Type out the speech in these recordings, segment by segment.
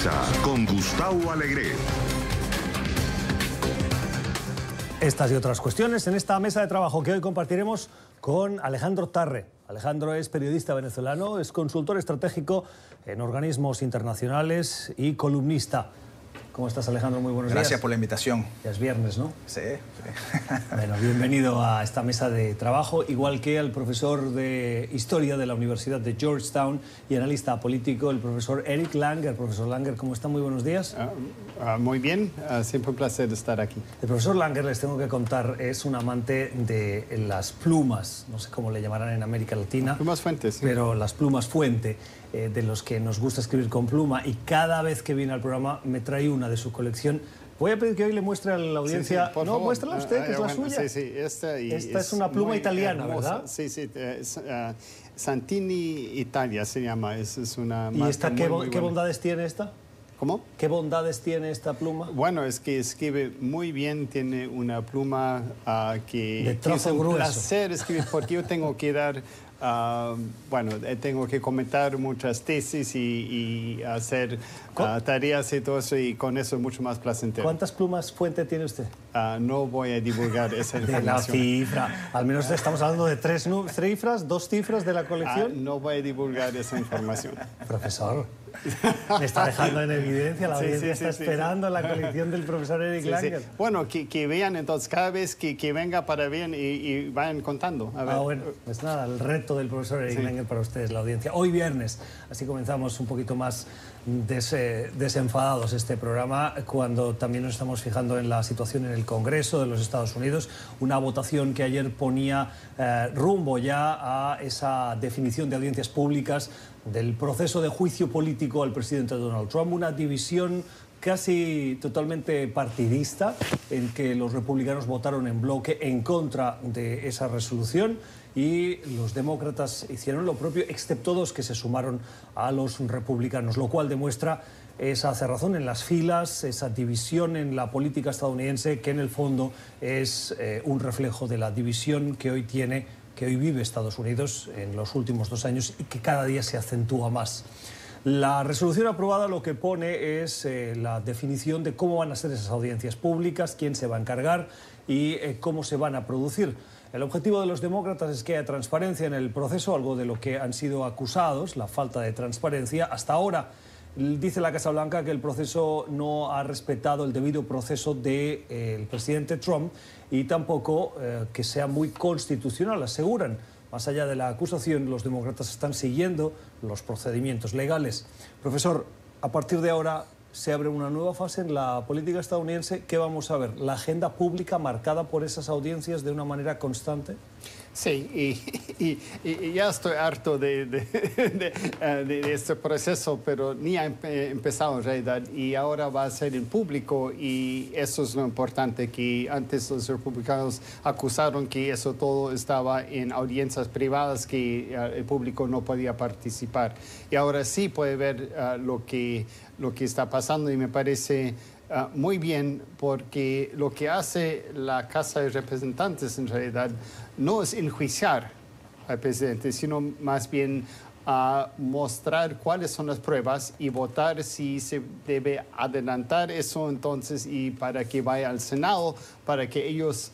Mesa con Gustavo Alegret. Estas y otras cuestiones en esta mesa de trabajo que hoy compartiremos con Alejandro Tarre. Alejandro es periodista venezolano, es consultor estratégico en organismos internacionales y columnista. ¿Cómo estás, Alejandro? Muy buenos días. Gracias por la invitación. Ya es viernes, ¿no? Sí. Bueno, bienvenido a esta mesa de trabajo, igual que al profesor de Historia de la Universidad de Georgetown y analista político, el profesor Eric Langer. Profesor Langer, ¿cómo está? Muy buenos días. Muy bien, siempre un placer estar aquí. El profesor Langer, les tengo que contar, es un amante de las plumas, no sé cómo le llamarán en América Latina. Plumas fuentes. Sí. Pero las plumas fuente, de los que nos gusta escribir con pluma, y cada vez que viene al programa me trae una de su colección. Voy a pedir que hoy le muestre a la audiencia. Sí, por no, favor. Muéstrala usted, que es la suya. Sí, esta es una pluma italiana, hermosa, ¿verdad? Sí, Santini Italia se llama. Es una ¿Y esta qué muy bondades tiene esta? ¿Cómo? ¿Qué bondades tiene esta pluma? Bueno, es que escribe muy bien, tiene una pluma que... De trozo grueso. Es un placer escribir porque yo tengo que dar... tengo que comentar muchas tesis y hacer tareas y todo eso, y con eso es mucho más placentero. ¿Cuántas plumas fuente tiene usted? No voy a divulgar esa información. De la cifra. Al menos estamos hablando de tres cifras, dos cifras de la colección. No voy a divulgar esa información. Profesor, me está dejando en evidencia, la audiencia está esperando la colección del profesor Eric Langer. Bueno, que vean entonces cada vez que venga para bien y vayan contando. A ver. Bueno, pues nada, el reto del profesor Eric Langer para ustedes, la audiencia. Hoy viernes, así comenzamos un poquito más desenfadados este programa, cuando también nos estamos fijando en la situación en el Congreso de los Estados Unidos, una votación que ayer ponía rumbo ya a esa definición de audiencias públicas del proceso de juicio político al presidente Donald Trump, una división casi totalmente partidista, en que los republicanos votaron en bloque en contra de esa resolución y los demócratas hicieron lo propio, excepto dos que se sumaron a los republicanos, lo cual demuestra esa cerrazón en las filas, esa división en la política estadounidense, que en el fondo es un reflejo de la división que hoy vive Estados Unidos en los últimos 2 años y que cada día se acentúa más. La resolución aprobada lo que pone es la definición de cómo van a ser esas audiencias públicas, quién se va a encargar y cómo se van a producir. El objetivo de los demócratas es que haya transparencia en el proceso, algo de lo que han sido acusados, la falta de transparencia. Hasta ahora dice la Casa Blanca que el proceso no ha respetado el debido proceso del presidente Trump y tampoco que sea muy constitucional, aseguran. Más allá de la acusación, los demócratas están siguiendo los procedimientos legales. Profesor, a partir de ahora se abre una nueva fase en la política estadounidense. ¿Qué vamos a ver? ¿La agenda pública marcada por esas audiencias de una manera constante? Sí, y ya estoy harto de este proceso, pero ni ha empezado en realidad, y ahora va a ser en público, y eso es lo importante, que antes los republicanos acusaron que eso todo estaba en audiencias privadas, que el público no podía participar, y ahora sí puede ver lo que está pasando, y me parece muy bien, porque lo que hace la Casa de Representantes en realidad no es enjuiciar al presidente, sino más bien mostrar cuáles son las pruebas y votar si se debe adelantar eso entonces, y para que vaya al Senado, para que ellos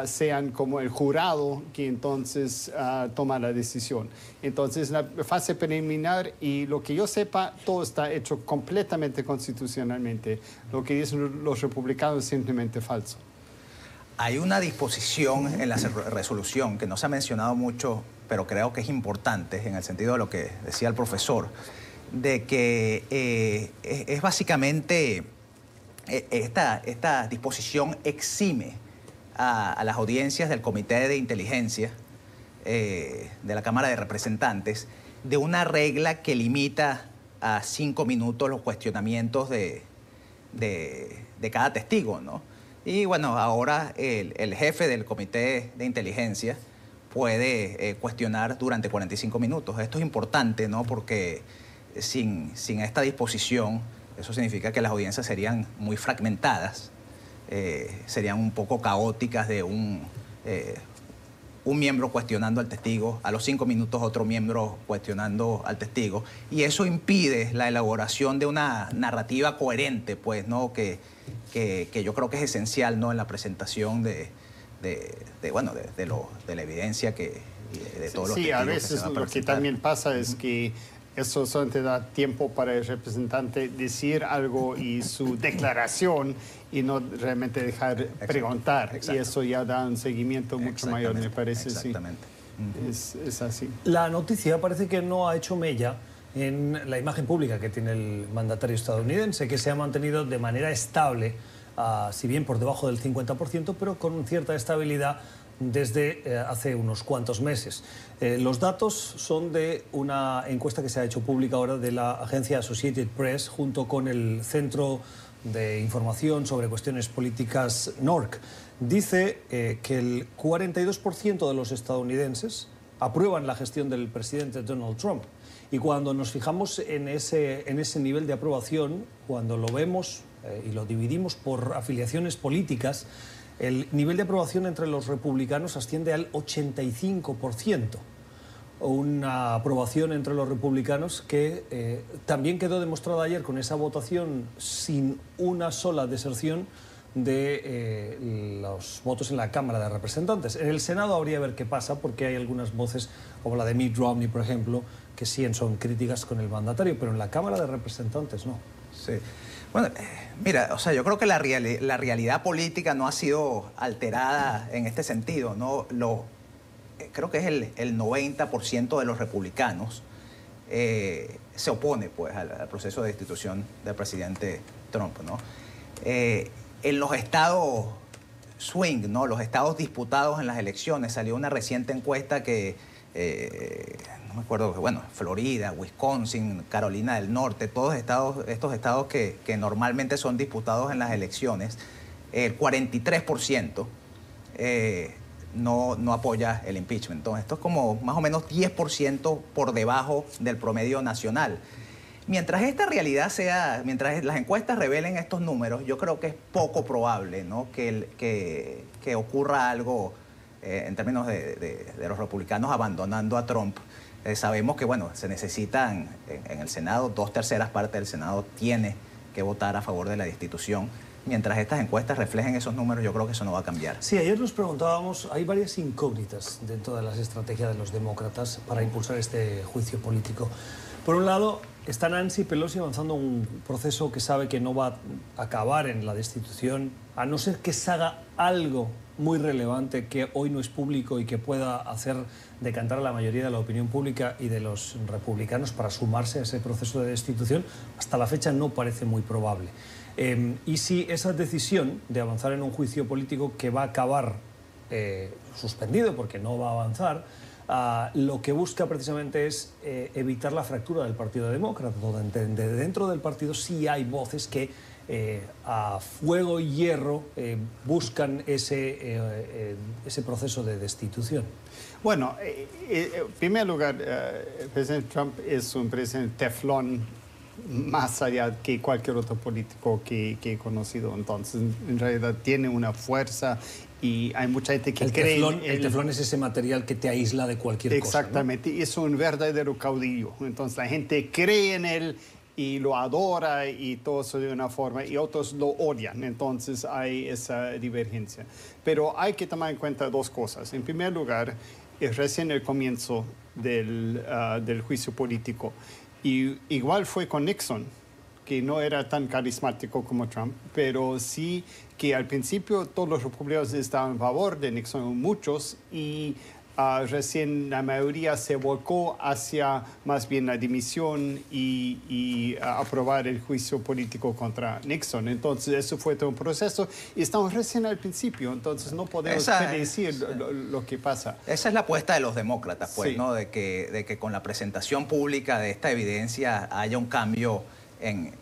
sean como el jurado que entonces toma la decisión. Entonces, la fase preliminar, y lo que yo sepa, todo está hecho completamente constitucionalmente. Lo que dicen los republicanos es simplemente falso. Hay una disposición en la resolución que no se ha mencionado mucho, pero creo que es importante en el sentido de lo que decía el profesor, de que es básicamente esta disposición exime a las audiencias del Comité de Inteligencia de la Cámara de Representantes de una regla que limita a 5 minutos los cuestionamientos de cada testigo, ¿no? Y bueno, ahora el jefe del Comité de Inteligencia puede cuestionar durante 45 minutos. Esto es importante, ¿no? Porque sin esta disposición, eso significa que las audiencias serían muy fragmentadas, serían un poco caóticas de un miembro cuestionando al testigo, a los 5 minutos otro miembro cuestionando al testigo, y eso impide la elaboración de una narrativa coherente, pues, ¿no? Que yo creo que es esencial, ¿no? En la presentación de la evidencia de todos los testigos. Sí, a veces lo que también pasa es que eso solamente da tiempo para el representante decir algo y su declaración y no realmente dejar preguntar. Exacto. Y eso ya da un seguimiento mucho mayor, me parece. Exactamente. Sí. Es así. La noticia parece que no ha hecho mella en la imagen pública que tiene el mandatario estadounidense, que se ha mantenido de manera estable, si bien por debajo del 50%, pero con cierta estabilidad desde hace unos cuantos meses. Los datos son de una encuesta que se ha hecho pública ahora de la agencia Associated Press junto con el Centro de Información sobre Cuestiones Políticas NORC. Dice que el 42% de los estadounidenses aprueban la gestión del presidente Donald Trump. Y cuando nos fijamos en ese nivel de aprobación, cuando lo vemos y lo dividimos por afiliaciones políticas, el nivel de aprobación entre los republicanos asciende al 85%. Una aprobación entre los republicanos que también quedó demostrada ayer con esa votación sin una sola deserción de los votos en la Cámara de Representantes. En el Senado habría que ver qué pasa, porque hay algunas voces, como la de Mitt Romney, por ejemplo, que sí son críticas con el mandatario, pero en la Cámara de Representantes no. Sí. Bueno, mira, o sea, yo creo que la realidad política no ha sido alterada en este sentido, ¿no? Creo que es el 90% de los republicanos se opone, pues, al proceso de destitución del presidente Trump, ¿no? En los estados swing, ¿no? Los estados disputados en las elecciones, salió una reciente encuesta que no me acuerdo, bueno, Florida, Wisconsin, Carolina del Norte, todos estos estados que normalmente son disputados en las elecciones, el 43% no apoya el impeachment. Entonces, esto es como más o menos 10% por debajo del promedio nacional. Mientras esta realidad mientras las encuestas revelen estos números, yo creo que es poco probable, ¿no? que ocurra algo en términos de los republicanos abandonando a Trump. Sabemos que, bueno, se necesitan en el Senado, 2/3 partes del Senado tiene que votar a favor de la destitución. Mientras estas encuestas reflejen esos números, yo creo que eso no va a cambiar. Sí, ayer nos preguntábamos, hay varias incógnitas dentro de las estrategias de los demócratas para impulsar este juicio político. Por un lado, está Nancy Pelosi avanzando un proceso que sabe que no va a acabar en la destitución, a no ser que se haga algo muy relevante que hoy no es público y que pueda hacer decantar a la mayoría de la opinión pública y de los republicanos para sumarse a ese proceso de destitución. Hasta la fecha no parece muy probable. Y si esa decisión de avanzar en un juicio político que va a acabar suspendido porque no va a avanzar, lo que busca precisamente es evitar la fractura del Partido Demócrata, donde dentro del partido sí hay voces que a fuego y hierro buscan ese proceso de destitución. Bueno, en primer lugar, el presidente Trump es un presidente teflón más allá que cualquier otro político que he conocido. Entonces, en realidad tiene una fuerza y hay mucha gente que cree... El teflón es ese material que te aísla de cualquier cosa, ¿no? Exactamente, es un verdadero caudillo. Entonces, la gente cree en él y lo adora y todo eso de una forma, y otros lo odian. Entonces, hay esa divergencia. Pero hay que tomar en cuenta dos cosas. En primer lugar, es recién el comienzo del juicio político. Y igual fue con Nixon, que no era tan carismático como Trump, pero sí que al principio todos los republicanos estaban a favor de Nixon, muchos, y recién la mayoría se volcó hacia más bien la dimisión y aprobar el juicio político contra Nixon. Entonces eso fue todo un proceso y estamos recién al principio, entonces no podemos predecir lo que pasa. Esa es la apuesta de los demócratas, pues, sí, ¿no? De que con la presentación pública de esta evidencia haya un cambio en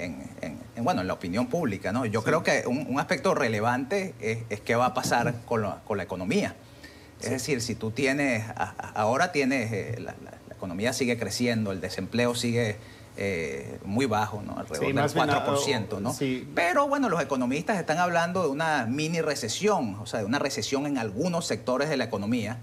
la opinión pública, ¿no? Yo creo que un aspecto relevante es qué va a pasar con la economía. Es decir, si tú tienes, ahora tienes, la economía sigue creciendo, el desempleo sigue muy bajo, ¿no? Alrededor del 4%, ¿no? Sí. Pero bueno, los economistas están hablando de una mini recesión, o sea, de una recesión en algunos sectores de la economía,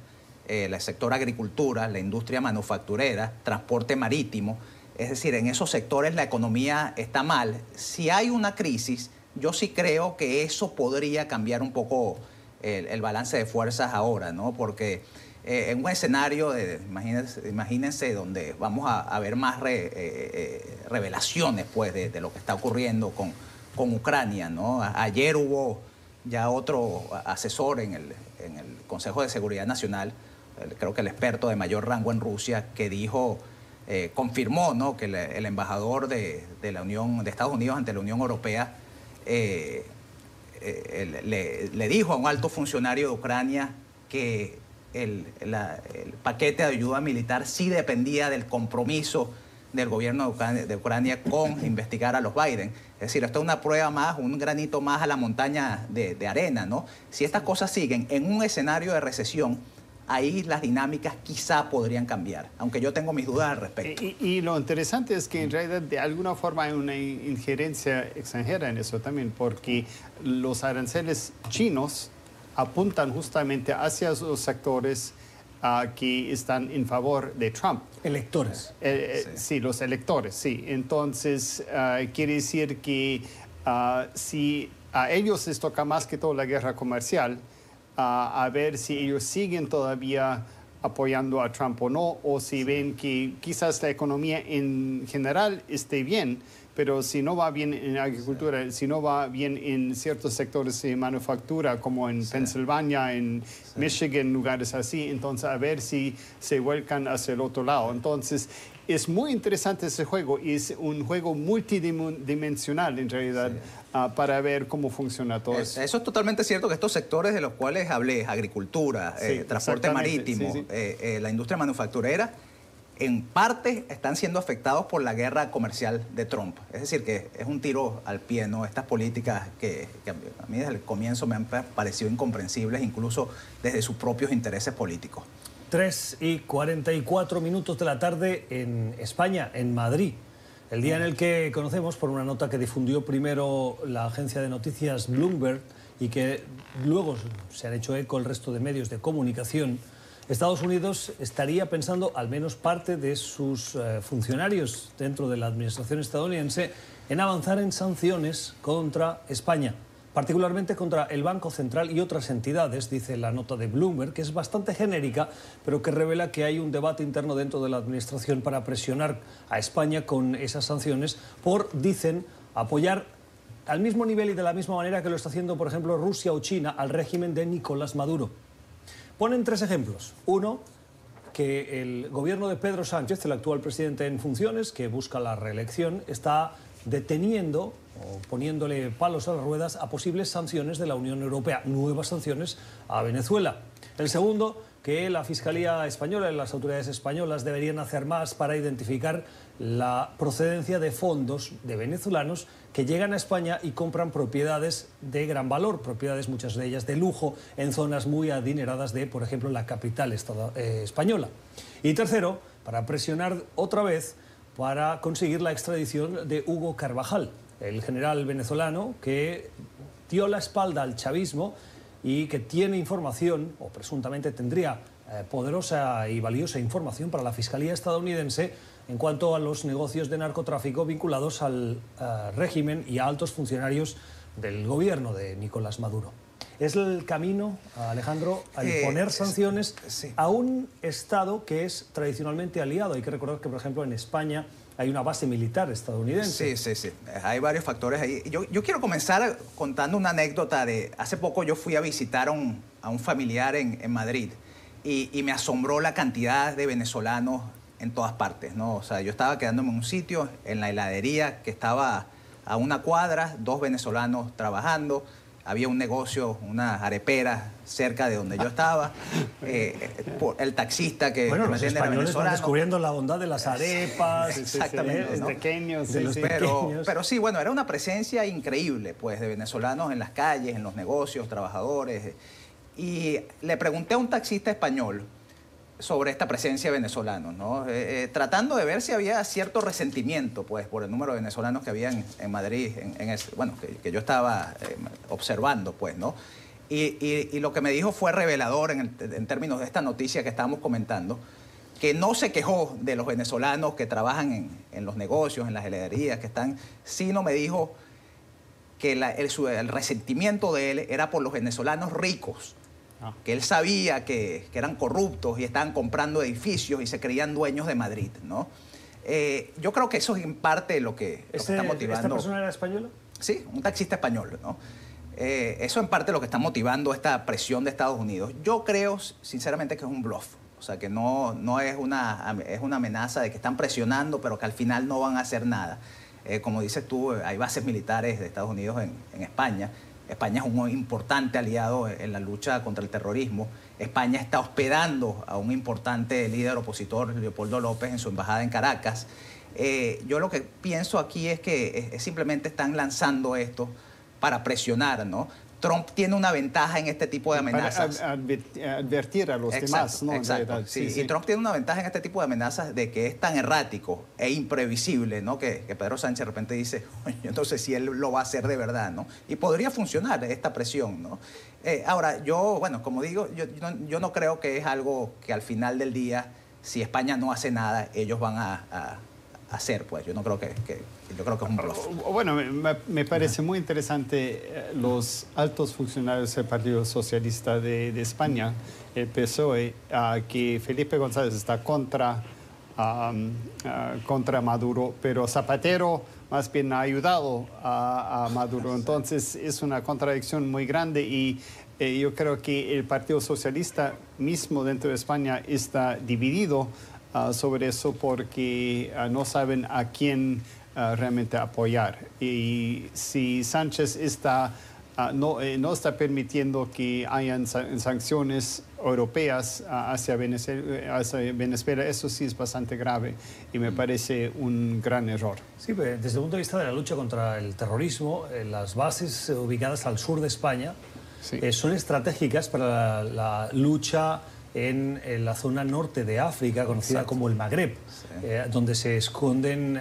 el sector agricultura, la industria manufacturera, transporte marítimo. Es decir, en esos sectores la economía está mal. Si hay una crisis, yo sí creo que eso podría cambiar un poco el balance de fuerzas ahora, ¿no? Porque en un escenario, imagínense, donde vamos a ver más revelaciones pues, de lo que está ocurriendo con Ucrania, ¿no? Ayer hubo ya otro asesor en el Consejo de Seguridad Nacional, creo que el experto de mayor rango en Rusia, que dijo, confirmó, ¿no?, que el embajador de Estados Unidos ante la Unión Europea le dijo a un alto funcionario de Ucrania que el paquete de ayuda militar sí dependía del compromiso del gobierno de Ucrania con investigar a los Biden. Es decir, esto es una prueba más, un granito más a la montaña de arena, ¿no? Si estas cosas siguen en un escenario de recesión, ahí las dinámicas quizá podrían cambiar, aunque yo tengo mis dudas al respecto. Y lo interesante es que en realidad de alguna forma hay una injerencia extranjera en eso también, porque los aranceles chinos apuntan justamente hacia los sectores que están en favor de Trump. Electores. Sí, los electores, sí. Entonces, quiere decir que si a ellos les toca más que todo la guerra comercial, a ver si ellos siguen todavía apoyando a Trump o no, o si ven que quizás la economía en general esté bien, pero si no va bien en agricultura, si no va bien en ciertos sectores de manufactura, como en Pensilvania, en Michigan, lugares así, entonces a ver si se vuelcan hacia el otro lado. Entonces, es muy interesante ese juego, y es un juego multidimensional en realidad, para ver cómo funciona todo eso. Eso es totalmente cierto, que estos sectores de los cuales hablé, agricultura, transporte marítimo, la industria manufacturera, en parte están siendo afectados por la guerra comercial de Trump. Es decir, que es un tiro al pie, ¿no? Estas políticas que a mí desde el comienzo me han parecido incomprensibles, incluso desde sus propios intereses políticos. 3:44 de la tarde en España, en Madrid. El día en el que conocemos, por una nota que difundió primero la agencia de noticias Bloomberg y que luego se han hecho eco el resto de medios de comunicación, Estados Unidos estaría pensando, al menos parte de sus funcionarios dentro de la administración estadounidense, en avanzar en sanciones contra España, particularmente contra el Banco Central y otras entidades, dice la nota de Bloomberg, que es bastante genérica, pero que revela que hay un debate interno dentro de la administración para presionar a España con esas sanciones por, dicen, apoyar al mismo nivel y de la misma manera que lo está haciendo, por ejemplo, Rusia o China al régimen de Nicolás Maduro. Ponen 3 ejemplos. Uno, que el gobierno de Pedro Sánchez, el actual presidente en funciones, que busca la reelección, está deteniendo o poniéndole palos a las ruedas a posibles sanciones de la Unión Europea, nuevas sanciones a Venezuela. El segundo, que la Fiscalía Española y las autoridades españolas deberían hacer más para identificar la procedencia de fondos de venezolanos que llegan a España y compran propiedades de gran valor, propiedades muchas de ellas de lujo, en zonas muy adineradas de, por ejemplo, la capital española. Y tercero, para presionar otra vez para conseguir la extradición de Hugo Carvajal, el general venezolano que dio la espalda al chavismo y que tiene información, o presuntamente tendría poderosa y valiosa información para la Fiscalía estadounidense en cuanto a los negocios de narcotráfico vinculados al régimen y a altos funcionarios del gobierno de Nicolás Maduro. ¿Es el camino, Alejandro, a imponer sanciones a un Estado que es tradicionalmente aliado? Hay que recordar que, por ejemplo, en España hay una base militar estadounidense. Sí. Hay varios factores ahí. Yo quiero comenzar contando una anécdota de... Hace poco yo fui a visitar a un familiar en Madrid y me asombró la cantidad de venezolanos en todas partes, ¿no? O sea, yo estaba quedándome en un sitio, en la heladería que estaba a una cuadra, 2 venezolanos trabajando. Había un negocio, una arepera cerca de donde yo estaba. El taxista que bueno, me los atiende era españoles venezolano. Van descubriendo la bondad de las arepas. Exactamente. Los pequeños. De los pequeños. Pero sí, bueno, era una presencia increíble, pues, de venezolanos en las calles, en los negocios, trabajadores. Y le pregunté a un taxista español sobre esta presencia de venezolanos, ¿no? Tratando de ver si había cierto resentimiento, pues, por el número de venezolanos que había en Madrid, bueno, que yo estaba observando, pues, ¿no? Y lo que me dijo fue revelador en términos de esta noticia que estábamos comentando, que no se quejó de los venezolanos que trabajan en los negocios, en las heladerías, sino me dijo que el resentimiento de él era por los venezolanos ricos, que él sabía que eran corruptos y estaban comprando edificios y se creían dueños de Madrid, ¿no? Yo creo que eso es en parte lo que está motivando. ¿Esta persona era española? Sí, un taxista español, ¿no? Eso en parte lo que está motivando esta presión de Estados Unidos. Yo creo, sinceramente, que es un bluff. O sea, que no es una amenaza de que están presionando, pero que al final no van a hacer nada. Como dices tú, hay bases militares de Estados Unidos en España. España es un importante aliado en la lucha contra el terrorismo. España está hospedando a un importante líder opositor, Leopoldo López, en su embajada en Caracas. Yo lo que pienso aquí es que simplemente están lanzando esto para presionar, ¿no? Trump tiene una ventaja en este tipo de amenazas. Para advertir a los demás, ¿no? Exacto, sí. Y Trump tiene una ventaja en este tipo de amenazas de que es tan errático e imprevisible, ¿no? Que Pedro Sánchez de repente dice, yo no sé si él lo va a hacer de verdad, ¿no? Y podría funcionar esta presión, ¿no? Ahora, bueno, como digo, yo no creo que es algo que al final del día, si España no hace nada, ellos van a hacer, pues. Yo creo que es un bluff. Bueno, me parece muy interesante los altos funcionarios del Partido Socialista de España, el PSOE, que Felipe González está contra Maduro, pero Zapatero más bien ha ayudado a Maduro. Entonces es una contradicción muy grande y yo creo que el Partido Socialista mismo dentro de España está dividido sobre eso porque no saben a quién realmente apoyar. Y si Sánchez no está permitiendo que hayan sanciones europeas hacia Venezuela, eso sí es bastante grave y me parece un gran error. Sí, pero desde el punto de vista de la lucha contra el terrorismo, las bases ubicadas al sur de España son estratégicas para la lucha en la zona norte de África, conocida como el Magreb, donde se esconden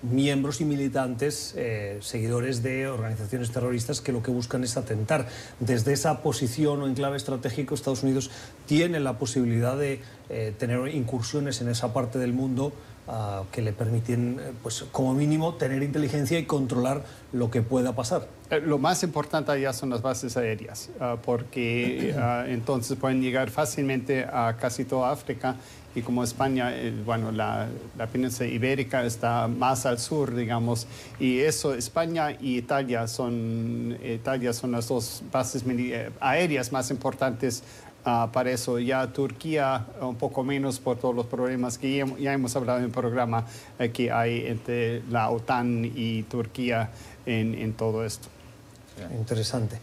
miembros y militantes, seguidores de organizaciones terroristas que lo que buscan es atentar. Desde esa posición o enclave estratégico, Estados Unidos tiene la posibilidad de tener incursiones en esa parte del mundo que le permiten, pues, como mínimo, tener inteligencia y controlar lo que pueda pasar. Lo más importante allá son las bases aéreas, porque entonces pueden llegar fácilmente a casi toda África. Y como España, bueno, la península ibérica está más al sur, digamos, y eso, España y Italia son las dos bases aéreas más importantes para eso. Ya Turquía un poco menos por todos los problemas que ya hemos hablado en el programa que hay entre la OTAN y Turquía en todo esto. Interesante.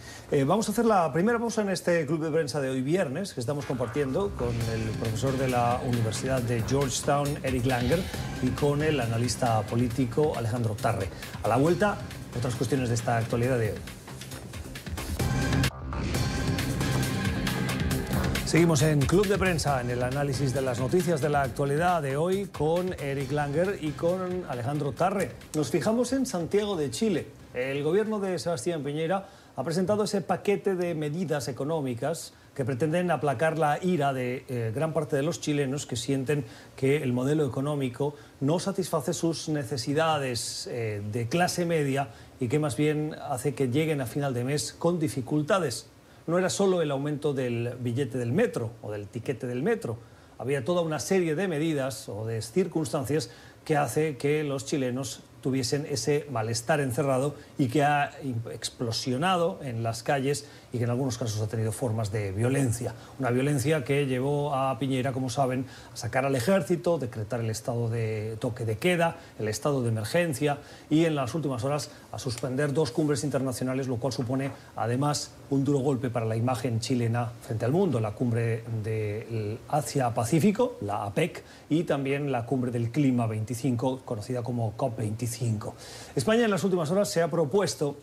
Vamos a hacer la primera pausa en este club de prensa de hoy viernes, que estamos compartiendo con el profesor de la Universidad de Georgetown, Eric Langer, y con el analista político Alejandro Tarre. A la vuelta, otras cuestiones de esta actualidad de hoy. Seguimos en Club de Prensa, en el análisis de las noticias de la actualidad de hoy con Eric Langer y con Alejandro Tarre. Nos fijamos en Santiago de Chile. El gobierno de Sebastián Piñera ha presentado ese paquete de medidas económicas que pretenden aplacar la ira de gran parte de los chilenos que sienten que el modelo económico no satisface sus necesidades de clase media y que más bien hace que lleguen a final de mes con dificultades. No era solo el aumento del billete del metro o del tiquete del metro, había toda una serie de medidas o de circunstancias que hace que los chilenos tuviesen ese malestar encerrado y que ha explosionado en las calles y que en algunos casos ha tenido formas de violencia. Una violencia que llevó a Piñera, como saben, a sacar al ejército, decretar el estado de toque de queda, el estado de emergencia y en las últimas horas a suspender 2 cumbres internacionales, lo cual supone además un duro golpe para la imagen chilena frente al mundo, la cumbre del Asia-Pacífico, la APEC, y también la cumbre del Clima 25, conocida como COP25. España en las últimas horas se ha propuesto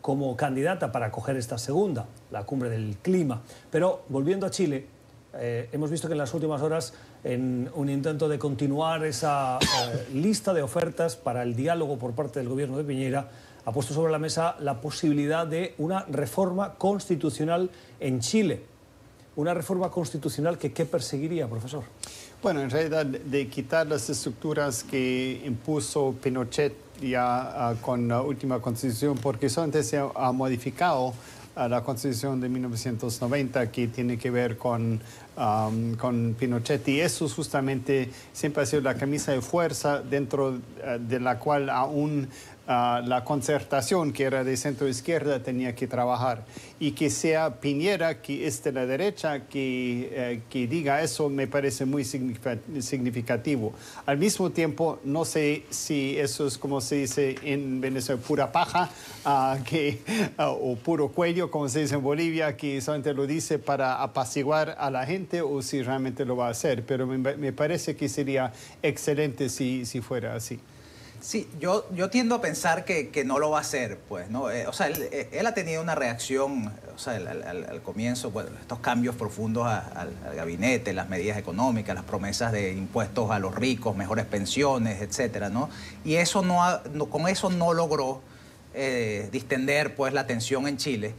como candidata para acoger esta segunda, la cumbre del clima. Pero volviendo a Chile, hemos visto que en las últimas horas, en un intento de continuar esa lista de ofertas para el diálogo por parte del gobierno de Piñera, ha puesto sobre la mesa la posibilidad de una reforma constitucional en Chile. Una reforma constitucional que ¿qué perseguiría, profesor? Bueno, en realidad de quitar las estructuras que impuso Pinochet ya con la última constitución, porque solamente se ha modificado la constitución de 1990 que tiene que ver con Pinochet, y eso justamente siempre ha sido la camisa de fuerza dentro de la cual aún la concertación, que era de centro izquierda, tenía que trabajar. Y que sea Piñera, que es de la derecha, que diga eso, me parece muy significativo. Al mismo tiempo, no sé si eso es como se dice en Venezuela, pura paja, o puro cuello, como se dice en Bolivia, que solamente lo dice para apaciguar a la gente, o si realmente lo va a hacer. Pero me parece que sería excelente si fuera así. Sí, yo tiendo a pensar que no lo va a hacer, pues, ¿no? O sea, él ha tenido una reacción, o sea, al comienzo, bueno, estos cambios profundos al gabinete, las medidas económicas, las promesas de impuestos a los ricos, mejores pensiones, etcétera, ¿no? Y eso con eso no logró distender, pues, la tensión en Chile.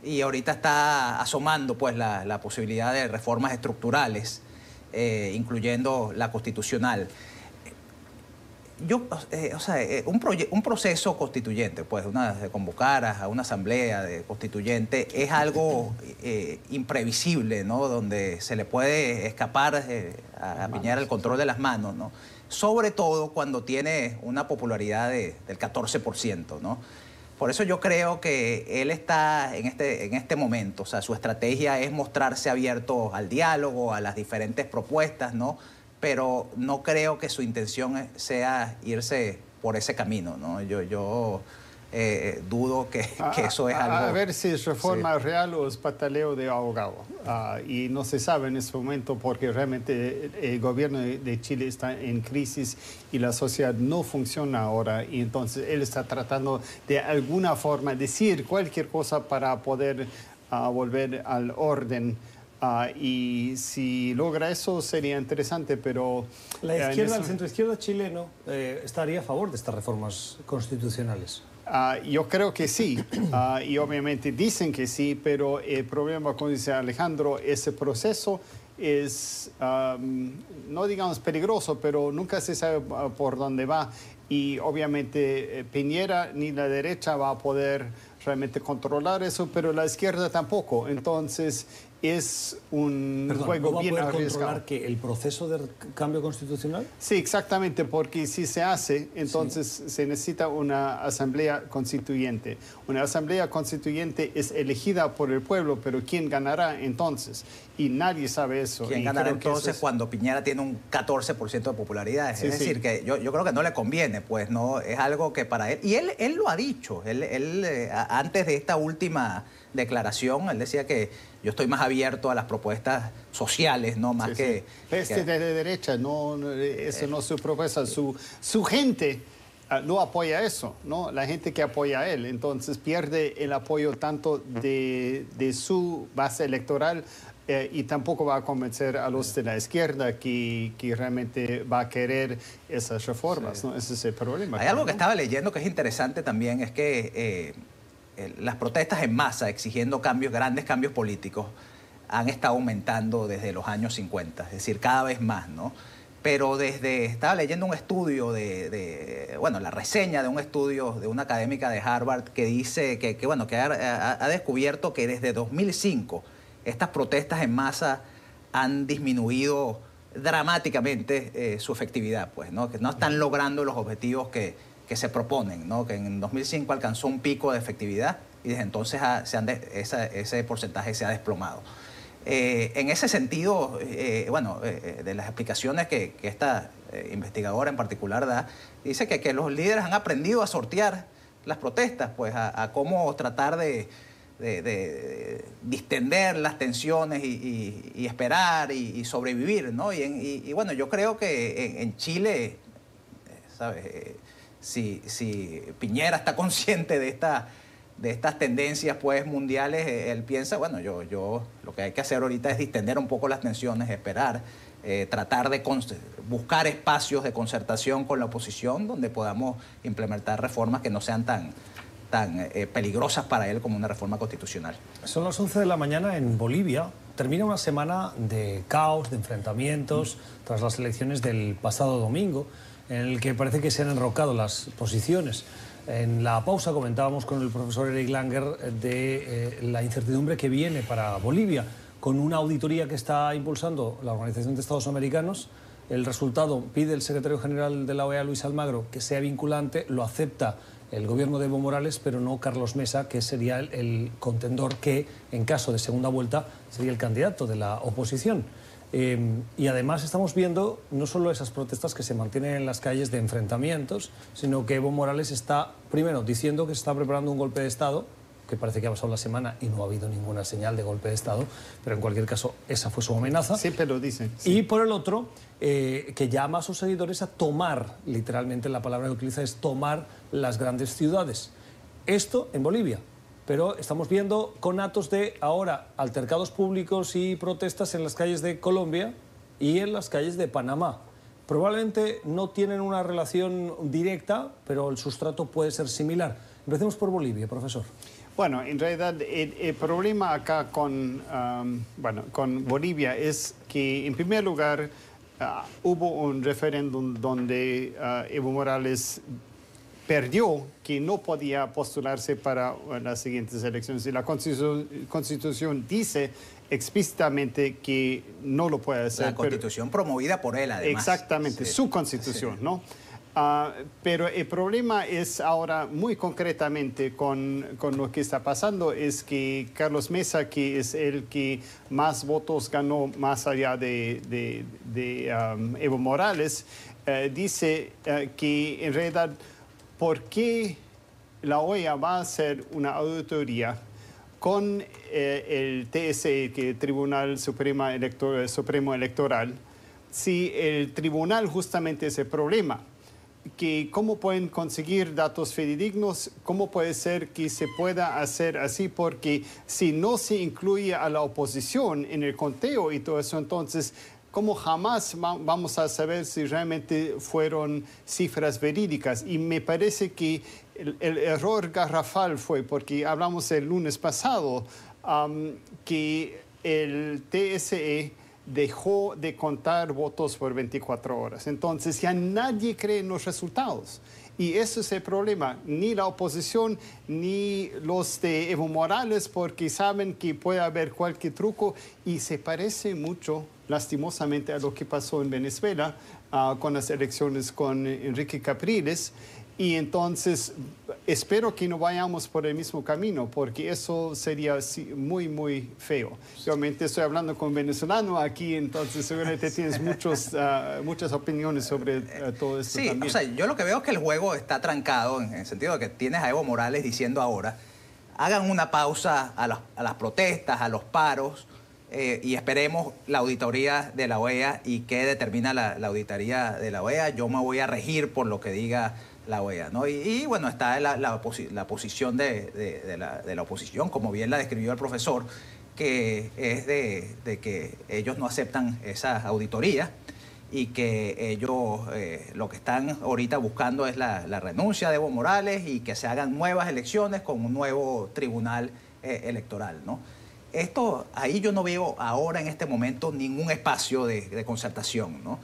Y ahorita está asomando, pues, la posibilidad de reformas estructurales, incluyendo la constitucional. Un proceso constituyente, pues, de convocar a una asamblea constituyente es algo imprevisible, ¿no? Donde se le puede escapar a Piñera el control de las manos, ¿no? Sobre todo cuando tiene una popularidad del 14%, ¿no? Por eso yo creo que él está en este momento, o sea, su estrategia es mostrarse abierto al diálogo, a las diferentes propuestas, ¿no? Pero no creo que su intención sea irse por ese camino, ¿no? Yo dudo que eso es algo... A ver si es reforma real o es pataleo de abogado. Y no se sabe en este momento porque realmente el gobierno de Chile está en crisis y la sociedad no funciona ahora. Y entonces él está tratando de alguna forma decir cualquier cosa para poder volver al orden. Y si logra eso sería interesante, pero... La izquierda, el centro-izquierda chileno estaría a favor de estas reformas constitucionales. Yo creo que sí, y obviamente dicen que sí, pero el problema, como dice Alejandro, ese proceso es, no digamos peligroso, pero nunca se sabe por dónde va. Y obviamente Piñera ni la derecha va a poder realmente controlar eso, pero la izquierda tampoco. Entonces es un juego bien arriesgado. ¿No va a poder controlar que el proceso de cambio constitucional? Sí, exactamente, porque si se hace, entonces se necesita una asamblea constituyente. Una asamblea constituyente es elegida por el pueblo, pero ¿quién ganará entonces? Y nadie sabe eso. ¿Quién ganará entonces cuando Piñera tiene un 14% de popularidad? Sí, es decir, que yo creo que no le conviene, pues, no es algo que para él... Y él lo ha dicho, antes de esta última declaración, él decía que yo estoy más abierto a las propuestas sociales, ¿no? Más que... de derecha, no, eso no es su propuesta. Su gente no apoya eso, ¿no? La gente que apoya a él. Entonces pierde el apoyo tanto de su base electoral y tampoco va a convencer a los de la izquierda que realmente va a querer esas reformas, ¿no? Ese es el problema. Hay algo que estaba leyendo que es interesante también, es que las protestas en masa exigiendo grandes cambios políticos han estado aumentando desde los años 50, es decir, cada vez más, ¿no? Pero estaba leyendo un estudio la reseña de un estudio de una académica de Harvard que dice que ha descubierto que desde 2005 estas protestas en masa han disminuido dramáticamente su efectividad, pues, ¿no? Que no están logrando los objetivos que se proponen, ¿no? Que en 2005 alcanzó un pico de efectividad y desde entonces ese porcentaje se ha desplomado. En ese sentido, de las explicaciones que esta investigadora en particular da, dice que los líderes han aprendido a sortear las protestas, pues a cómo tratar de distender las tensiones y esperar y sobrevivir, ¿no? Y bueno, yo creo que en Chile, ¿sabes? Si Piñera está consciente de estas tendencias, pues, mundiales, él piensa, bueno, yo lo que hay que hacer ahorita es distender un poco las tensiones, esperar, tratar de buscar espacios de concertación con la oposición donde podamos implementar reformas que no sean tan peligrosas para él como una reforma constitucional. Son las 11 de la mañana en Bolivia. Termina una semana de caos, de enfrentamientos, tras las elecciones del pasado domingo, en el que parece que se han enrocado las posiciones. En la pausa comentábamos con el profesor Eric Langer de la incertidumbre que viene para Bolivia, con una auditoría que está impulsando la Organización de Estados Americanos. El resultado pide el secretario general de la OEA, Luis Almagro, que sea vinculante, lo acepta el gobierno de Evo Morales, pero no Carlos Mesa, que sería el contendor que, en caso de segunda vuelta, sería el candidato de la oposición. Y además estamos viendo no solo esas protestas que se mantienen en las calles de enfrentamientos, sino que Evo Morales está, primero, diciendo que se está preparando un golpe de Estado, que parece que ha pasado la semana y no ha habido ninguna señal de golpe de Estado, pero en cualquier caso esa fue su amenaza. Sí, pero dicen. Sí. Y por el otro, que llama a sus seguidores a tomar, literalmente la palabra que utiliza es tomar las grandes ciudades. Esto en Bolivia, pero estamos viendo conatos de ahora altercados públicos y protestas en las calles de Colombia y en las calles de Panamá. Probablemente no tienen una relación directa, pero el sustrato puede ser similar. Empecemos por Bolivia, profesor. Bueno, en realidad el problema acá con Bolivia es que, en primer lugar, hubo un referéndum donde Evo Morales perdió, que no podía postularse para las siguientes elecciones. Y la Constitución dice explícitamente que no lo puede hacer. La Constitución promovida por él, además. Exactamente, sí. Su Constitución, sí. ¿No? Pero el problema es ahora, muy concretamente, con lo que está pasando, es que Carlos Mesa, que es el que más votos ganó más allá de Evo Morales, dice que en realidad, ¿por qué la OEA va a hacer una auditoría con el TSE, que es el Tribunal Supremo Electoral, si el tribunal justamente es el problema? Que cómo pueden conseguir datos fidedignos, cómo puede ser que se pueda hacer así, porque si no se incluye a la oposición en el conteo y todo eso, entonces, ¿cómo jamás vamos a saber si realmente fueron cifras verídicas? Y me parece que el error garrafal fue, porque hablamos el lunes pasado, que el TSE dejó de contar votos por 24 horas. Entonces ya nadie cree en los resultados. Y ese es el problema. Ni la oposición ni los de Evo Morales, porque saben que puede haber cualquier truco, y se parece mucho, lastimosamente, a lo que pasó en Venezuela con las elecciones con Enrique Capriles. Y entonces espero que no vayamos por el mismo camino, porque eso sería muy, muy feo. Obviamente estoy hablando con venezolano aquí, entonces seguramente tienes muchas opiniones sobre todo esto. Sí, también. O sea, yo lo que veo es que el juego está trancado en el sentido de que tienes a Evo Morales diciendo ahora, hagan una pausa a las protestas, a los paros, y esperemos la auditoría de la OEA y qué determina la auditoría de la OEA. Yo me voy a regir por lo que diga la OEA, ¿no? Y bueno, está la posición de la oposición, como bien la describió el profesor, que es de que ellos no aceptan esa auditoría y que ellos lo que están ahorita buscando es la renuncia de Evo Morales y que se hagan nuevas elecciones con un nuevo tribunal electoral, ¿no? Esto, ahí yo no veo ahora en este momento ningún espacio de concertación, ¿no?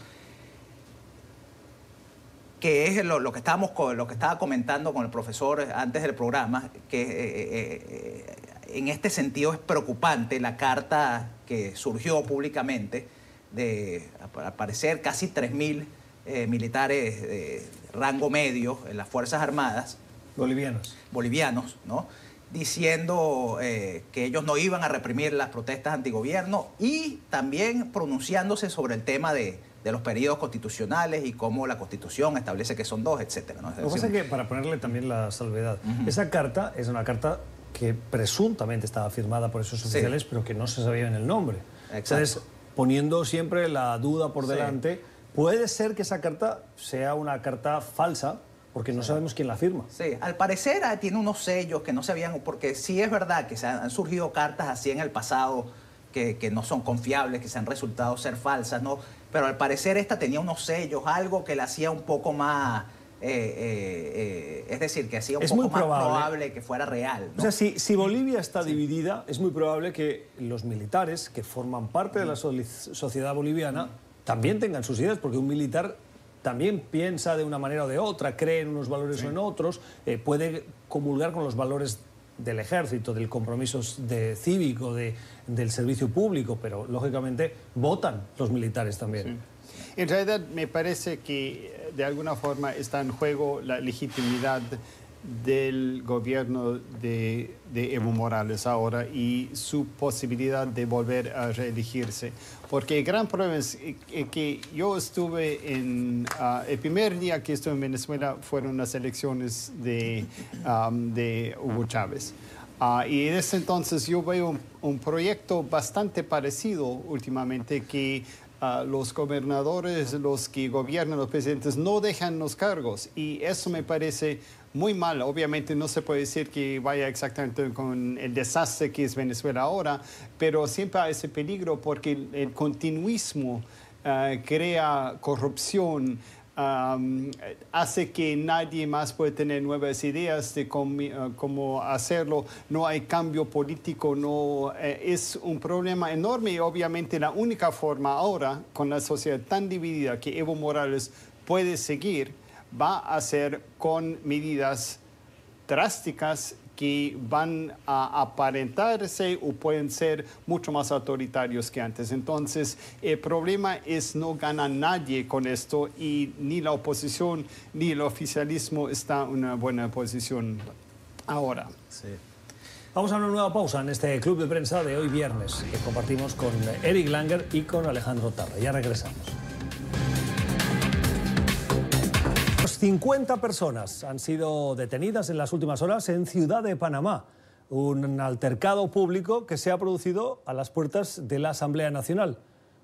Que es lo que estaba comentando con el profesor antes del programa, que en este sentido es preocupante la carta que surgió públicamente de, al parecer, casi 3.000 militares de rango medio en las Fuerzas Armadas. Bolivianos, ¿no? Diciendo que ellos no iban a reprimir las protestas antigobierno y también pronunciándose sobre el tema de los periodos constitucionales y cómo la Constitución establece que son 2, etcétera, ¿no? Lo que pasa es que, para ponerle también la salvedad, esa carta es una carta que presuntamente estaba firmada por esos oficiales, sí, pero que no se sabía en el nombre. Exacto. Entonces, poniendo siempre la duda por delante, sí, puede ser que esa carta sea una carta falsa, porque no sabemos quién la firma. Sí, al parecer tiene unos sellos que no se habían, porque sí es verdad que han surgido cartas así en el pasado que no son confiables, que se han resultado ser falsas, ¿no? Pero al parecer esta tenía unos sellos, algo que la hacía un poco más Es decir, que hacía un poco más probable que fuera real, ¿no? O sea, si Bolivia está dividida, es muy probable que los militares que forman parte de la sociedad boliviana también tengan sus ideas, porque un militar también piensa de una manera o de otra, cree en unos valores o en otros, puede comulgar con los valores del ejército, del compromiso cívico, del servicio público, pero lógicamente votan los militares también. En realidad me parece que de alguna forma está en juego la legitimidad del gobierno de Evo Morales ahora y su posibilidad de volver a reelegirse. Porque el gran problema es que yo estuve el primer día que estuve en Venezuela fueron las elecciones de Hugo Chávez. Y desde entonces yo veo un proyecto bastante parecido últimamente que los gobernadores, los que gobiernan, los presidentes, no dejan los cargos. Y eso me parece muy mal. Obviamente no se puede decir que vaya exactamente con el desastre que es Venezuela ahora, pero siempre hay ese peligro porque el continuismo crea corrupción, hace que nadie más puede tener nuevas ideas de cómo hacerlo. No hay cambio político, no, es un problema enorme y obviamente la única forma ahora, con la sociedad tan dividida, que Evo Morales puede seguir, va a ser con medidas drásticas que van a aparentarse o pueden ser mucho más autoritarios que antes. Entonces, el problema es no gana nadie con esto y ni la oposición ni el oficialismo está en una buena posición ahora. Sí. Vamos a una nueva pausa en este club de prensa de hoy viernes, que compartimos con Eric Langer y con Alejandro Tarra. Ya regresamos. 50 personas han sido detenidas en las últimas horas en Ciudad de Panamá. Un altercado público que se ha producido a las puertas de la Asamblea Nacional.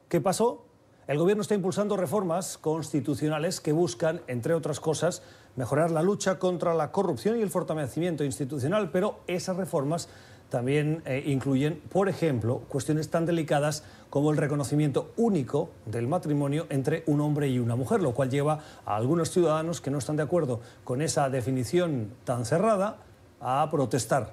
¿Qué pasó? El gobierno está impulsando reformas constitucionales que buscan, entre otras cosas, mejorar la lucha contra la corrupción y el fortalecimiento institucional, pero esas reformas también incluyen, por ejemplo, cuestiones tan delicadas como el reconocimiento único del matrimonio entre un hombre y una mujer, lo cual lleva a algunos ciudadanos que no están de acuerdo con esa definición tan cerrada a protestar.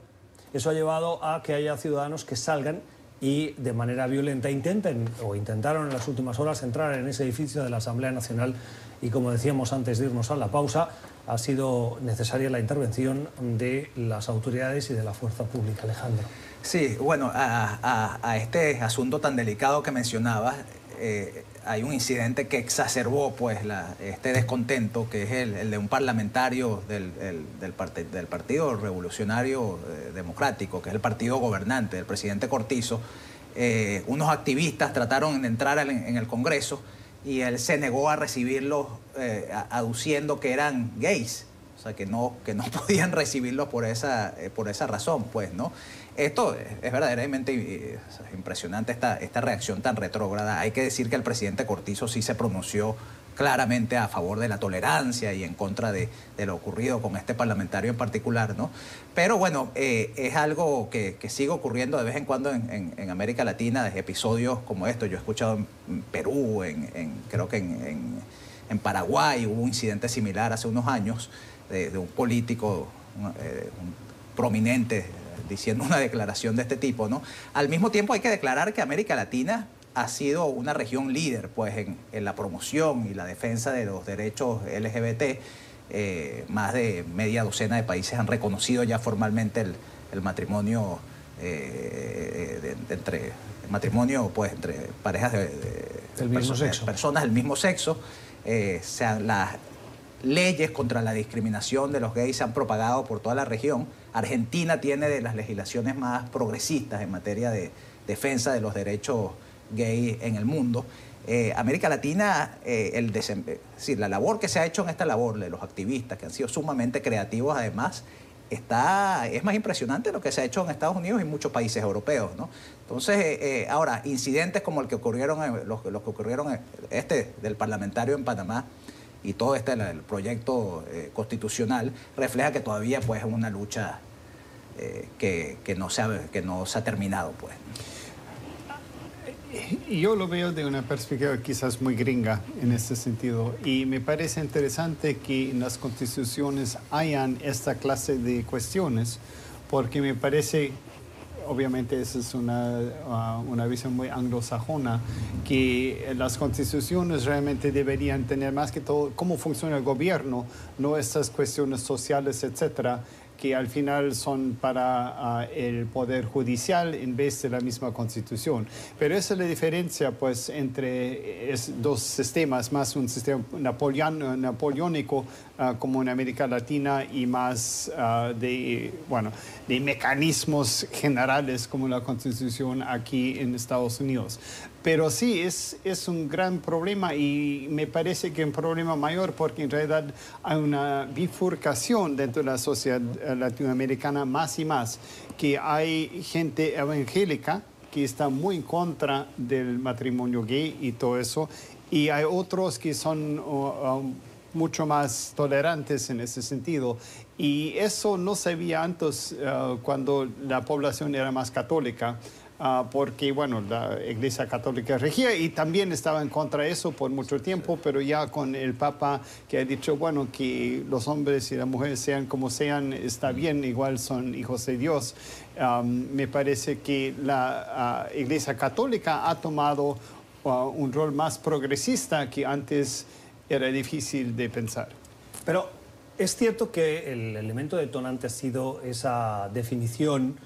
Eso ha llevado a que haya ciudadanos que salgan y de manera violenta intentaron en las últimas horas entrar en ese edificio de la Asamblea Nacional y, como decíamos antes de irnos a la pausa, ha sido necesaria la intervención de las autoridades y de la fuerza pública. Alejandro. Sí, bueno, a este asunto tan delicado que mencionabas, hay un incidente que exacerbó pues, este descontento, que es el de un parlamentario del Partido Revolucionario Democrático, que es el partido gobernante, del presidente Cortizo. Unos activistas trataron de entrar en el Congreso y él se negó a recibirlos aduciendo que eran gays, o sea, que no podían recibirlos por esa razón, pues, ¿no? Esto es verdaderamente impresionante, esta reacción tan retrógrada. Hay que decir que el presidente Cortizo sí se pronunció claramente a favor de la tolerancia y en contra de lo ocurrido con este parlamentario en particular, ¿no? Pero bueno, es algo que sigue ocurriendo de vez en cuando en América Latina, de episodios como estos. Yo he escuchado en Perú, creo que en Paraguay hubo un incidente similar hace unos años de un político, un prominente, diciendo una declaración de este tipo, ¿no? Al mismo tiempo hay que declarar que América Latina ha sido una región líder pues, en la promoción y la defensa de los derechos LGBT. Más de media docena de países han reconocido ya formalmente el matrimonio entre parejas del mismo sexo. Personas del mismo sexo. Las leyes contra la discriminación de los gays se han propagado por toda la región. Argentina tiene de las legislaciones más progresistas en materia de defensa de los derechos gay en el mundo. América Latina, la labor que se ha hecho en esta labor de los activistas, que han sido sumamente creativos además, es más impresionante lo que se ha hecho en Estados Unidos y muchos países europeos, ¿no? Entonces, ahora, incidentes como los que ocurrieron del parlamentario en Panamá y todo el proyecto constitucional refleja que todavía pues, es una lucha que no se ha terminado, pues. Yo lo veo de una perspectiva quizás muy gringa en este sentido y me parece interesante que en las constituciones hayan esta clase de cuestiones porque me parece, obviamente esa es una visión muy anglosajona, que las constituciones realmente deberían tener más que todo cómo funciona el gobierno, no estas cuestiones sociales, etcétera, que al final son para el Poder Judicial en vez de la misma Constitución. Pero esa es la diferencia pues, entre dos sistemas, más un sistema napoleónico como en América Latina y más de mecanismos generales como la Constitución aquí en Estados Unidos. Pero sí, es un gran problema y me parece que un problema mayor porque en realidad hay una bifurcación dentro de la sociedad latinoamericana más y más, que hay gente evangélica que está muy en contra del matrimonio gay y todo eso, y hay otros que son mucho más tolerantes en ese sentido. Y eso no se veía antes cuando la población era más católica. Porque, bueno, la Iglesia Católica regía y también estaba en contra de eso por mucho tiempo, pero ya con el Papa que ha dicho, bueno, que los hombres y las mujeres sean como sean, está bien, igual son hijos de Dios. Me parece que la Iglesia Católica ha tomado un rol más progresista que antes era difícil de pensar. Pero es cierto que el elemento detonante ha sido esa definición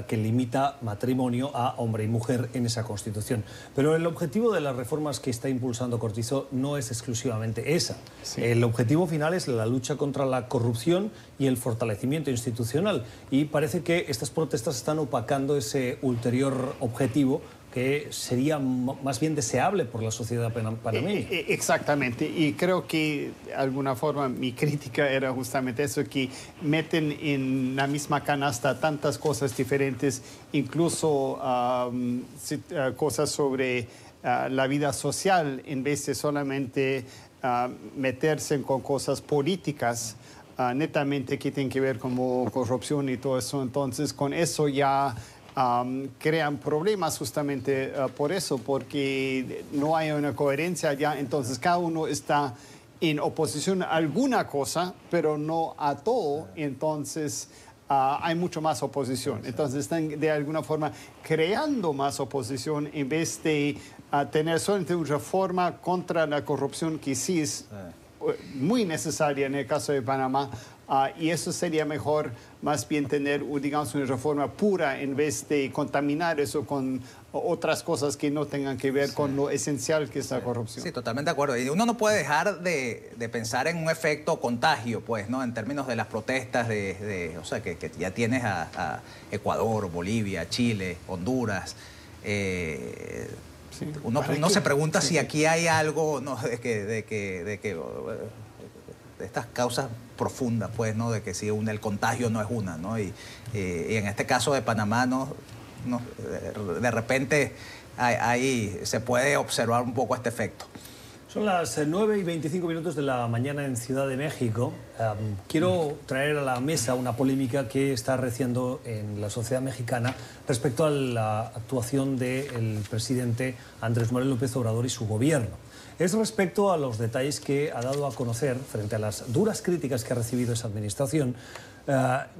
que limita matrimonio a hombre y mujer en esa Constitución. Pero el objetivo de las reformas que está impulsando Cortizo no es exclusivamente esa. Sí. El objetivo final es la lucha contra la corrupción y el fortalecimiento institucional. Y parece que estas protestas están opacando ese ulterior objetivo que sería más bien deseable por la sociedad panameña. Exactamente, y creo que de alguna forma mi crítica era justamente eso, que meten en la misma canasta tantas cosas diferentes, incluso cosas sobre la vida social, en vez de solamente meterse con cosas políticas, netamente que tienen que ver con corrupción y todo eso. Entonces, con eso ya crean problemas justamente por eso, porque no hay una coherencia ya, entonces cada uno está en oposición a alguna cosa, pero no a todo, entonces hay mucho más oposición. Entonces están de alguna forma creando más oposición en vez de tener solamente una reforma contra la corrupción que sí es muy necesaria en el caso de Panamá. Y eso sería mejor más bien tener, digamos, una reforma pura en vez de contaminar eso con otras cosas que no tengan que ver con lo esencial que es la corrupción. Sí, totalmente de acuerdo. Y uno no puede dejar de pensar en un efecto contagio, pues, ¿no? En términos de las protestas, o sea, que ya tienes a Ecuador, Bolivia, Chile, Honduras. Sí, uno se pregunta si aquí hay algo, ¿no? de que estas causas profundas, pues, ¿no? De que si el contagio no es una, ¿no? Y en este caso de Panamá, de repente ahí se puede observar un poco este efecto. Son las 9:25 de la mañana en Ciudad de México. Quiero traer a la mesa una polémica que está arreciando en la sociedad mexicana respecto a la actuación del presidente Andrés Manuel López Obrador y su gobierno. Es respecto a los detalles que ha dado a conocer frente a las duras críticas que ha recibido esa administración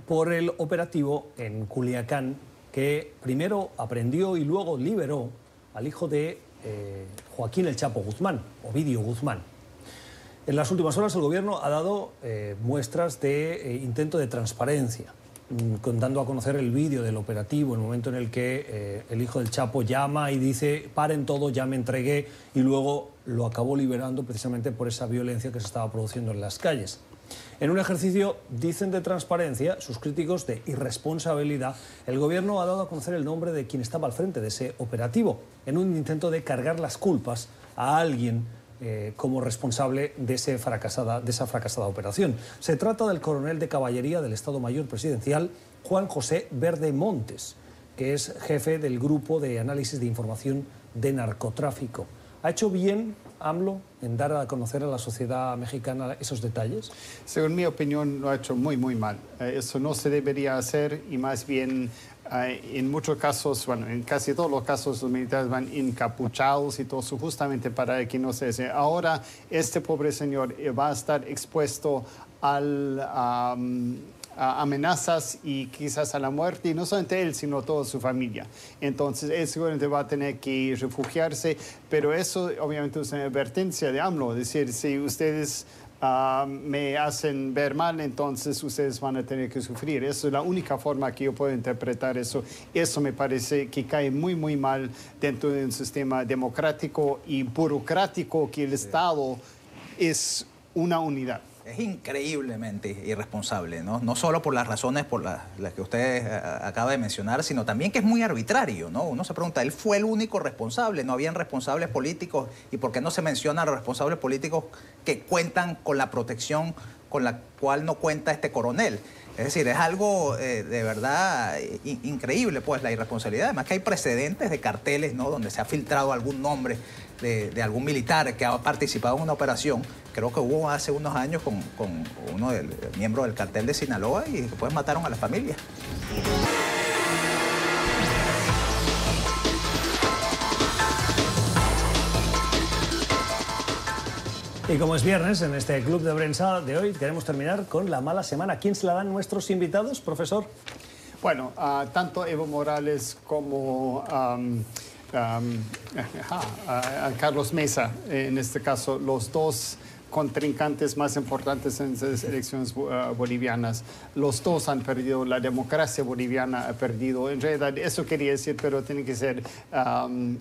por el operativo en Culiacán, que primero aprendió y luego liberó al hijo de Joaquín El Chapo Guzmán, Ovidio Guzmán. En las últimas horas el gobierno ha dado muestras de intento de transparencia, dando a conocer el vídeo del operativo, el momento en el que el hijo del Chapo llama y dice paren todo, ya me entregué, y luego lo acabó liberando precisamente por esa violencia que se estaba produciendo en las calles. En un ejercicio, dicen, de transparencia, sus críticos de irresponsabilidad, el gobierno ha dado a conocer el nombre de quien estaba al frente de ese operativo, en un intento de cargar las culpas a alguien como responsable de esa fracasada operación. Se trata del coronel de caballería del Estado Mayor Presidencial, Juan José Verde Montes, que es jefe del Grupo de Análisis de Información de Narcotráfico. ¿Ha hecho bien AMLO en dar a conocer a la sociedad mexicana esos detalles? Según mi opinión, lo ha hecho muy, muy mal. Eso no se debería hacer y más bien en muchos casos, bueno, en casi todos los casos los militares van encapuchados y todo eso justamente para que no se... Ahora este pobre señor va a estar expuesto a amenazas y quizás a la muerte, y no solamente él, sino toda su familia. Entonces, él seguramente va a tener que refugiarse, pero eso obviamente es una advertencia de AMLO, es decir, si ustedes me hacen ver mal, entonces ustedes van a tener que sufrir. Eso es la única forma que yo puedo interpretar eso. Eso me parece que cae muy, muy mal dentro de un sistema democrático y burocrático que el Estado es una unidad. Es increíblemente irresponsable, ¿no? No solo por las razones por las que usted acaba de mencionar, sino también que es muy arbitrario, ¿no? Uno se pregunta, ¿él fue el único responsable? ¿No habían responsables políticos? ¿Y por qué no se menciona a los responsables políticos que cuentan con la protección con la cual no cuenta este coronel? Es decir, es algo de verdad increíble, pues, la irresponsabilidad. Además que hay precedentes de carteles, ¿no?, donde se ha filtrado algún nombre de algún militar que ha participado en una operación. Creo que hubo hace unos años con uno del miembro del cartel de Sinaloa y después mataron a la familia. Y como es viernes, en este club de prensa de hoy queremos terminar con la mala semana. ¿Quién se la dan nuestros invitados, profesor? Bueno, tanto Evo Morales como Carlos Mesa, en este caso, los dos contrincantes más importantes en las elecciones bolivianas. Los dos han perdido, la democracia boliviana ha perdido. En realidad, eso quería decir, pero tienen que ser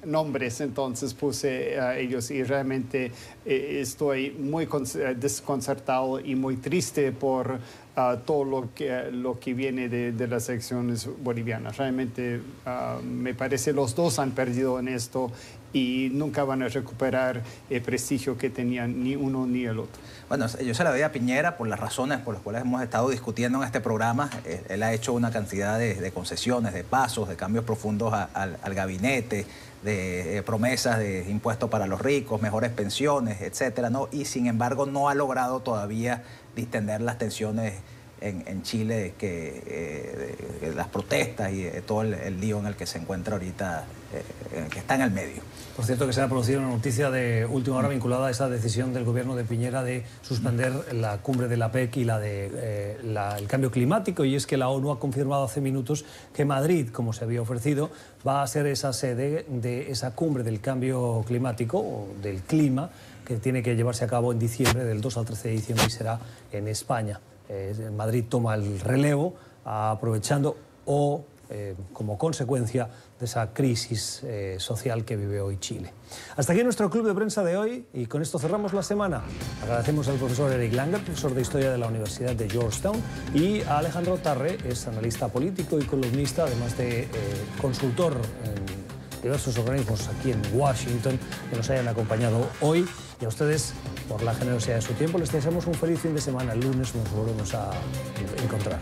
nombres, entonces puse a ellos y realmente estoy muy desconcertado y muy triste por todo lo que viene de las elecciones bolivianas. Realmente me parece los dos han perdido en esto y nunca van a recuperar el prestigio que tenían ni uno ni el otro. Bueno, yo se la doy a Piñera por las razones por las cuales hemos estado discutiendo en este programa. Él ha hecho una cantidad de concesiones, de pasos, de cambios profundos al gabinete, de promesas de impuestos para los ricos, mejores pensiones, etcétera, ¿no? Y sin embargo no ha logrado todavía distender las tensiones en Chile, de las protestas y todo el lío en el que se encuentra ahorita, que está en el medio. Por cierto, que se ha producido una noticia de última hora vinculada a esa decisión del gobierno de Piñera de suspender la cumbre de la PEC y el cambio climático, y es que la ONU ha confirmado hace minutos que Madrid, como se había ofrecido, va a ser esa sede de esa cumbre del cambio climático o del clima, que tiene que llevarse a cabo en diciembre, del 2 al 13 de diciembre, y será en España. Madrid toma el relevo, aprovechando como consecuencia de esa crisis social que vive hoy Chile. Hasta aquí nuestro club de prensa de hoy, y con esto cerramos la semana. Agradecemos al profesor Eric Langer, profesor de Historia de la Universidad de Georgetown, y a Alejandro Tarre, es analista político y columnista, además de consultor en diversos organismos aquí en Washington, que nos hayan acompañado hoy. Y a ustedes, por la generosidad de su tiempo, les deseamos un feliz fin de semana. El lunes nos volvemos a encontrar.